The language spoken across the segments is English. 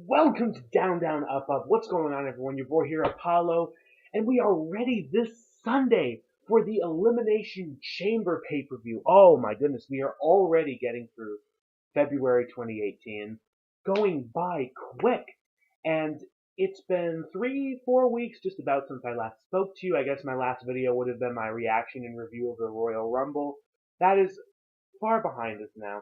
Welcome to Down, Down, Up, Up. What's going on, everyone? Your boy here, Apollo, and we are ready this Sunday for the Elimination Chamber pay-per-view. Oh my goodness, we are already getting through February 2018, going by quick, and it's been 3-4 weeks just about since I last spoke to you. I guess my last video would have been my reaction and review of the Royal Rumble. That is far behind us now,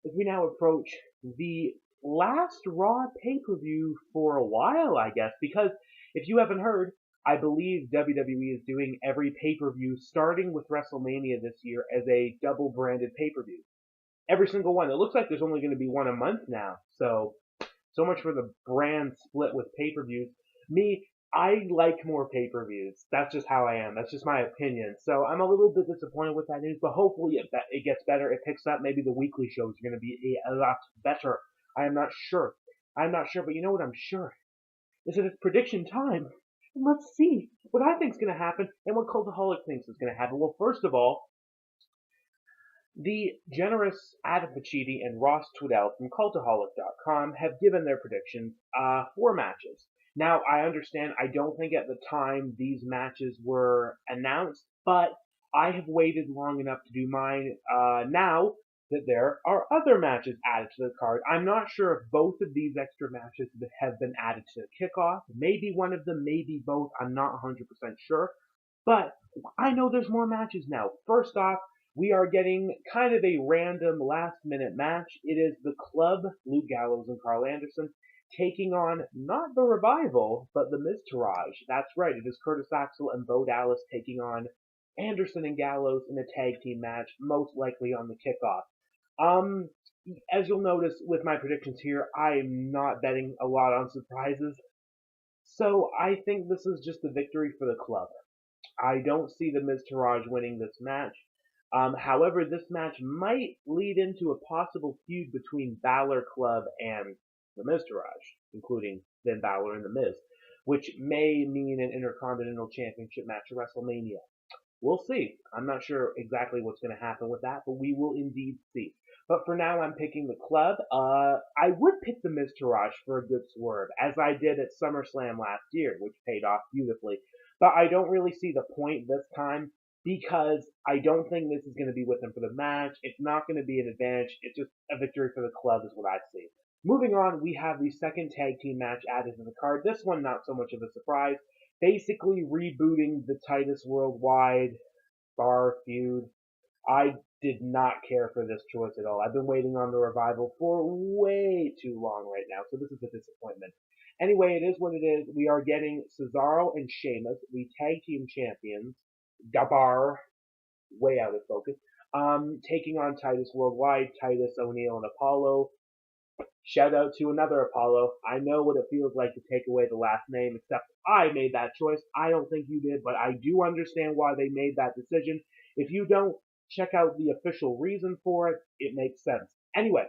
as we now approach the last Raw pay-per-view for a while, I guess, because if you haven't heard, I believe WWE is doing every pay-per-view starting with WrestleMania this year as a double-branded pay-per-view. Every single one. It looks like there's only going to be one a month now, so much for the brand split with pay-per-views. Me, I like more pay-per-views. That's just how I am. That's just my opinion. So I'm a little bit disappointed with that news, but hopefully it gets better. It picks up. Maybe the weekly shows are going to be a lot better. I am not sure. I'm not sure, but you know what I'm sure? Is that it's prediction time. And let's see what I think is going to happen and what Cultaholic thinks is going to happen. Well, first of all, the generous Adam Pacitti and Ross Tweedell from Cultaholic.com have given their predictions for matches. Now, I understand, I don't think at the time these matches were announced, but I have waited long enough to do mine now that there are other matches added to the card. I'm not sure if both of these extra matches have been added to the kickoff. Maybe one of them, maybe both. I'm not 100% sure. But I know there's more matches now. First off, we are getting kind of a random last-minute match. It is the Club, Luke Gallows and Carl Anderson, taking on not the Revival, but the Miztourage. That's right, it is Curtis Axel and Bo Dallas taking on Anderson and Gallows in a tag team match, most likely on the kickoff. As you'll notice with my predictions here, I am not betting a lot on surprises. So I think this is just a victory for the club. I don't see the Miztourage winning this match. However, this match might lead into a possible feud between Balor Club and the Miztourage, including Finn Balor and The Miz, which may mean an Intercontinental Championship match at WrestleMania. We'll see. I'm not sure exactly what's going to happen with that, but we will indeed see. But for now, I'm picking the club. I would pick the Miztourage for a good swerve, as I did at SummerSlam last year, which paid off beautifully. But I don't really see the point this time, because I don't think this is going to be with them for the match. It's not going to be an advantage. It's just a victory for the club is what I see. Moving on, we have the second tag team match added to the card. This one, not so much of a surprise. Basically rebooting the Titus Worldwide bar feud. I did not care for this choice at all. I've been waiting on the Revival for way too long right now, so this is a disappointment. Anyway, it is what it is. We are getting Cesaro and Sheamus, the tag team champions, Gabar, way out of focus, taking on Titus Worldwide, Titus O'Neil and Apollo. Shout out to another Apollo. I know what it feels like to take away the last name, except I made that choice. I don't think you did, but I do understand why they made that decision. If you don't, check out the official reason for it. It makes sense. Anyway,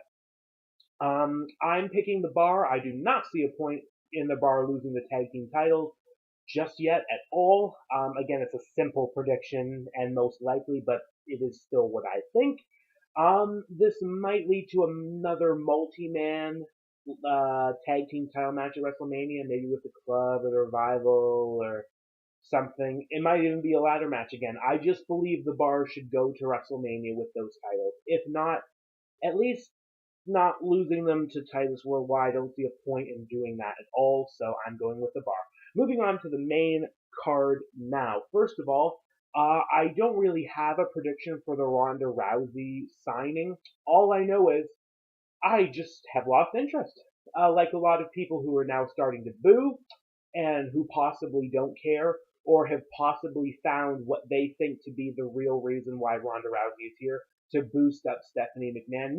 I'm picking the Bar. I do not see a point in the Bar losing the tag team titles just yet at all. Again, it's a simple prediction and most likely, but it is still what I think. This might lead to another multi-man tag team title match at WrestleMania, maybe with the Club or the Revival or something. It might even be a ladder match again. I just believe the Bar should go to WrestleMania with those titles. If not, at least not losing them to Titus Worldwide. I don't see a point in doing that at all, so I'm going with the Bar. Moving on to the main card now. First of all, I don't really have a prediction for the Ronda Rousey signing. All I know is I just have lost interest. Like a lot of people who are now starting to boo and who possibly don't care or have possibly found what they think to be the real reason why Ronda Rousey is here to boost up Stephanie McMahon.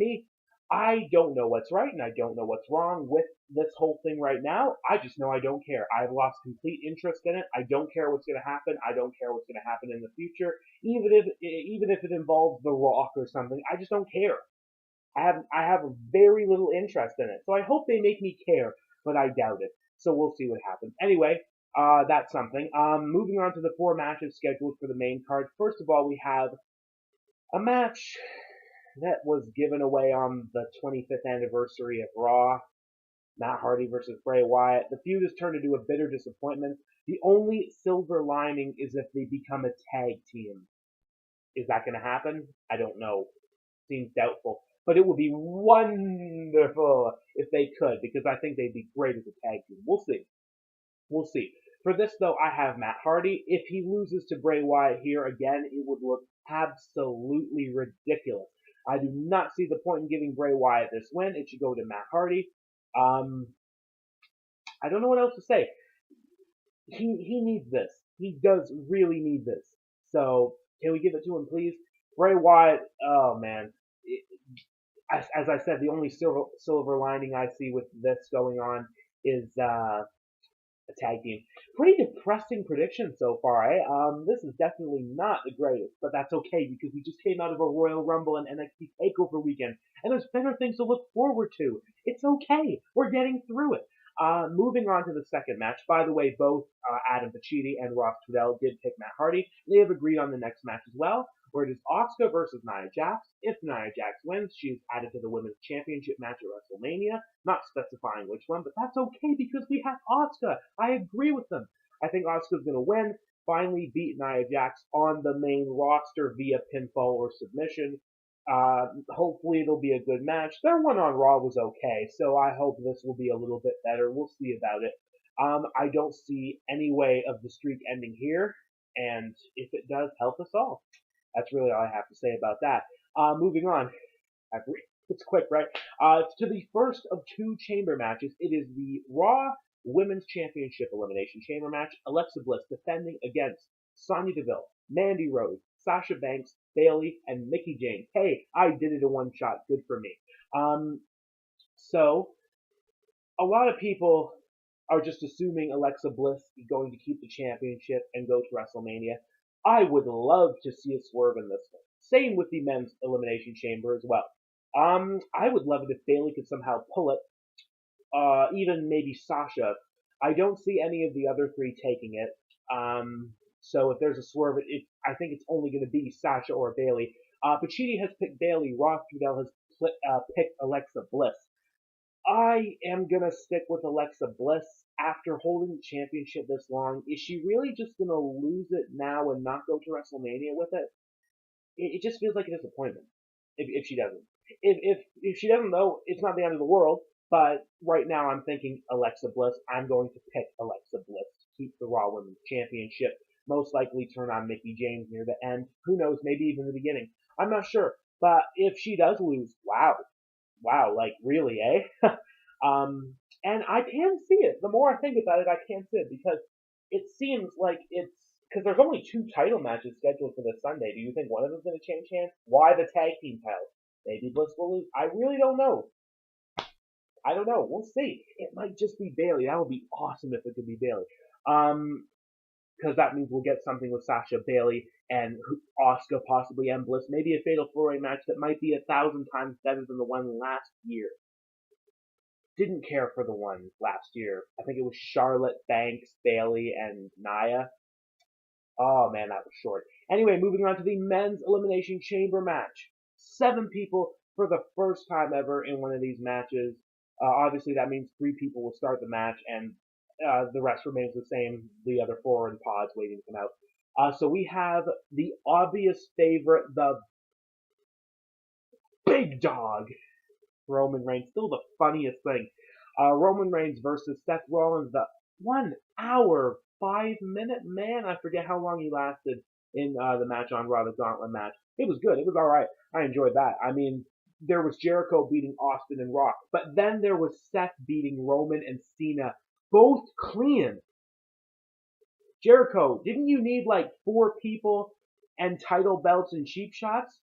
I don't know what's right and I don't know what's wrong with this whole thing right now. I just know I don't care. I've lost complete interest in it. I don't care what's going to happen. I don't care what's going to happen in the future. Even if it involves The Rock or something, I just don't care. I have very little interest in it. So I hope they make me care, but I doubt it. So we'll see what happens. Anyway, that's something. Moving on to the 4 matches scheduled for the main card. First of all, we have a match that was given away on the 25th anniversary of Raw. Matt Hardy versus Bray Wyatt. The feud has turned into a bitter disappointment. The only silver lining is if they become a tag team. Is that going to happen? I don't know. Seems doubtful. But it would be wonderful if they could, because I think they'd be great as a tag team. We'll see. We'll see. For this, though, I have Matt Hardy. If he loses to Bray Wyatt here again, it would look absolutely ridiculous. I do not see the point in giving Bray Wyatt this win. It should go to Matt Hardy. Um, I don't know what else to say. He needs this. He does really need this. So can we give it to him, please? Bray Wyatt. Oh man. As I said, the only silver lining I see with this going on is a tag team. Pretty depressing prediction so far, eh? This is definitely not the greatest, but that's okay because we just came out of a Royal Rumble and NXT Takeover weekend, and there's better things to look forward to. It's okay. We're getting through it. Moving on to the second match. By the way, both Adam Pacitti and Ross Trudell did pick Matt Hardy. They have agreed on the next match as well, where it is Asuka versus Nia Jax. If Nia Jax wins, she is added to the Women's Championship match at WrestleMania, not specifying which one, but that's okay because we have Asuka. I agree with them. I think Asuka's going to win, finally beat Nia Jax on the main roster via pinfall or submission. Hopefully it'll be a good match. Their one on Raw was okay, so I hope this will be a little bit better. We'll see about it. I don't see any way of the streak ending here, and if it does, help us all. That's really all I have to say about that. Moving on. It's quick, right? To the first of two chamber matches. It is the Raw Women's Championship Elimination Chamber match. Alexa Bliss defending against Sonya Deville, Mandy Rose, Sasha Banks, Bayley, and Mickie James. Hey, I did it in one shot. Good for me. So a lot of people are just assuming Alexa Bliss is going to keep the championship and go to WrestleMania. I would love to see a swerve in this one. Same with the men's elimination chamber as well. I would love it if Bayley could somehow pull it. Even maybe Sasha. I don't see any of the other three taking it. So if there's a swerve, I think it's only going to be Sasha or Bayley. Pacitti has picked Bayley. Ross Trudell has picked Alexa Bliss. I am going to stick with Alexa Bliss after holding the championship this long. Is she really just going to lose it now and not go to WrestleMania with it? It just feels like a disappointment if she doesn't. If she doesn't, though, it's not the end of the world. But right now I'm thinking Alexa Bliss. I'm going to pick Alexa Bliss to keep the Raw Women's Championship. Most likely turn on Mickie James near the end. Who knows? Maybe even the beginning. I'm not sure. But if she does lose, wow, like really, eh? And I can see it. The more I think about it, I can see it because it seems like it's because there's only two title matches scheduled for this Sunday. Do you think one of them's going to change hands? Why the tag team titles? Maybe Bliss will lose. I really don't know. I don't know. We'll see. It might just be Bayley. That would be awesome if it could be Bayley. Because that means we'll get something with Sasha, Bayley, and Asuka, possibly, and Bliss. Maybe a Fatal 4-Way match that might be 1,000 times better than the one last year. Didn't care for the one last year. I think it was Charlotte, Banks, Bayley, and Nia. Oh man, that was short. Anyway, moving on to the men's elimination chamber match. 7 people for the first time ever in one of these matches. Obviously, that means 3 people will start the match, and the rest remains the same. The other 4 are in pods waiting to come out. So we have the obvious favorite, the big dog, Roman Reigns. Still the funniest thing. Roman Reigns versus Seth Rollins, the 1 hour, 5-minute man. I forget how long he lasted in the match on Raw, the Gauntlet match. It was good. It was alright. I enjoyed that. I mean, there was Jericho beating Austin and Rock, but then there was Seth beating Roman and Cena, both clean. Jericho, didn't you need like 4 people and title belts and cheap shots?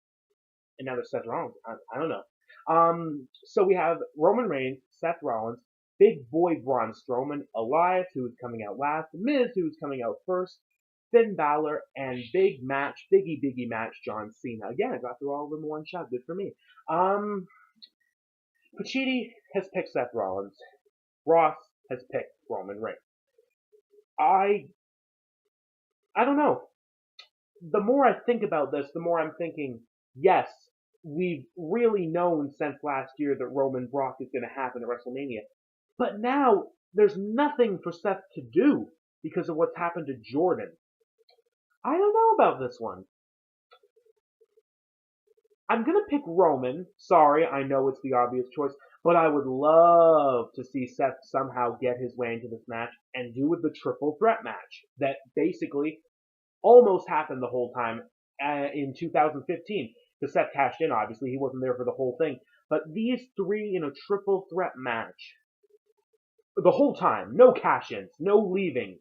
And now there's Seth Rollins. I don't know. So we have Roman Reigns, Seth Rollins, Big Boy Braun Strowman, Elias, who is coming out last, Miz, who is coming out first, Finn Balor, and biggie match, John Cena. Again, I got through all of them in one shot. Good for me. Pacitti has picked Seth Rollins. Ross has picked Roman Reigns. I don't know. The more I think about this, the more I'm thinking, yes, we've really known since last year that Roman Brock is going to happen at WrestleMania. But now there's nothing for Seth to do because of what's happened to Jordan. I don't know about this one. I'm going to pick Roman. Sorry, I know it's the obvious choice, but I would love to see Seth somehow get his way into this match and do with the triple threat match that basically almost happened the whole time in 2015. Because Seth cashed in, obviously. He wasn't there for the whole thing. But these three in a triple threat match, the whole time, no cash-ins, no leaving.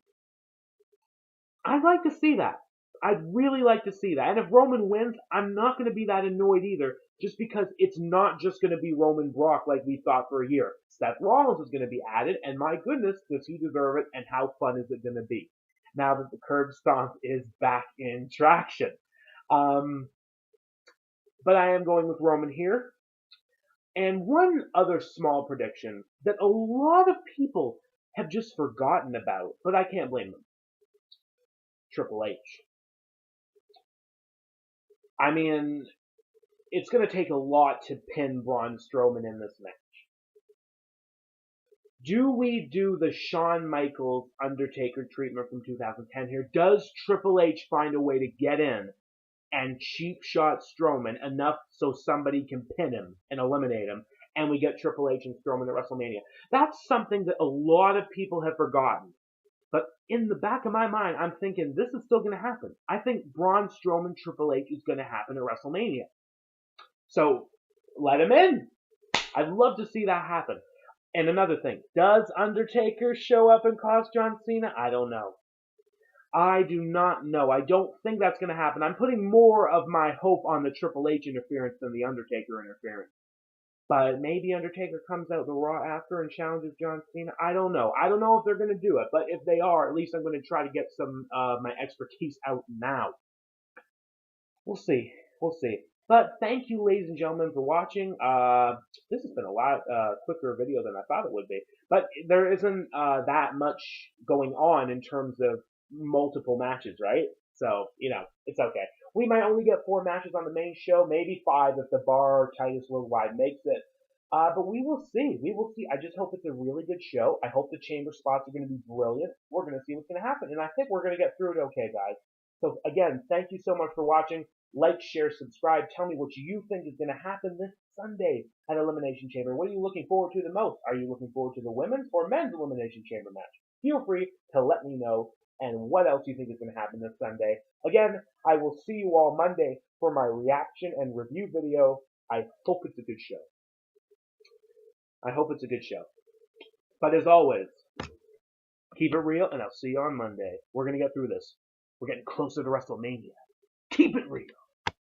I'd like to see that. I'd really like to see that. And if Roman wins, I'm not going to be that annoyed either, just because it's not just going to be Roman Brock like we thought for a year. Seth Rollins is going to be added, and my goodness, does he deserve it, and how fun is it going to be now that the curb stomp is back in traction. But I am going with Roman here. And one other small prediction that a lot of people have just forgotten about, but I can't blame them. Triple H. I mean, it's going to take a lot to pin Braun Strowman in this match. Do we do the Shawn Michaels Undertaker treatment from 2010 here? Does Triple H find a way to get in and cheap shot Strowman enough so somebody can pin him and eliminate him, and we get Triple H and Strowman at WrestleMania? That's something that a lot of people have forgotten. But in the back of my mind, I'm thinking this is still going to happen. I think Braun Strowman Triple H is going to happen at WrestleMania. So let him in. I'd love to see that happen. And another thing, does Undertaker show up and cost John Cena? I don't know. I do not know. I don't think that's going to happen. I'm putting more of my hope on the Triple H interference than the Undertaker interference. But maybe Undertaker comes out the Raw after and challenges John Cena. I don't know. I don't know if they're going to do it. But if they are, at least I'm going to try to get some of my expertise out now. We'll see. We'll see. But thank you, ladies and gentlemen, for watching. This has been a lot quicker video than I thought it would be. But there isn't that much going on in terms of multiple matches, right? So, it's okay. We might only get 4 matches on the main show, maybe 5 if the bar Titus Worldwide makes it. But we will see. We will see. I just hope it's a really good show. I hope the chamber spots are going to be brilliant. We're going to see what's going to happen. And I think we're going to get through it okay, guys. So, again, thank you so much for watching. Like, share, subscribe. Tell me what you think is going to happen this Sunday at Elimination Chamber. What are you looking forward to the most? Are you looking forward to the women's or men's Elimination Chamber match? Feel free to let me know. And what else you think is going to happen this Sunday. Again, I will see you all Monday for my reaction and review video. I hope it's a good show. I hope it's a good show. But as always, keep it real, and I'll see you on Monday. We're going to get through this. We're getting closer to WrestleMania. Keep it real.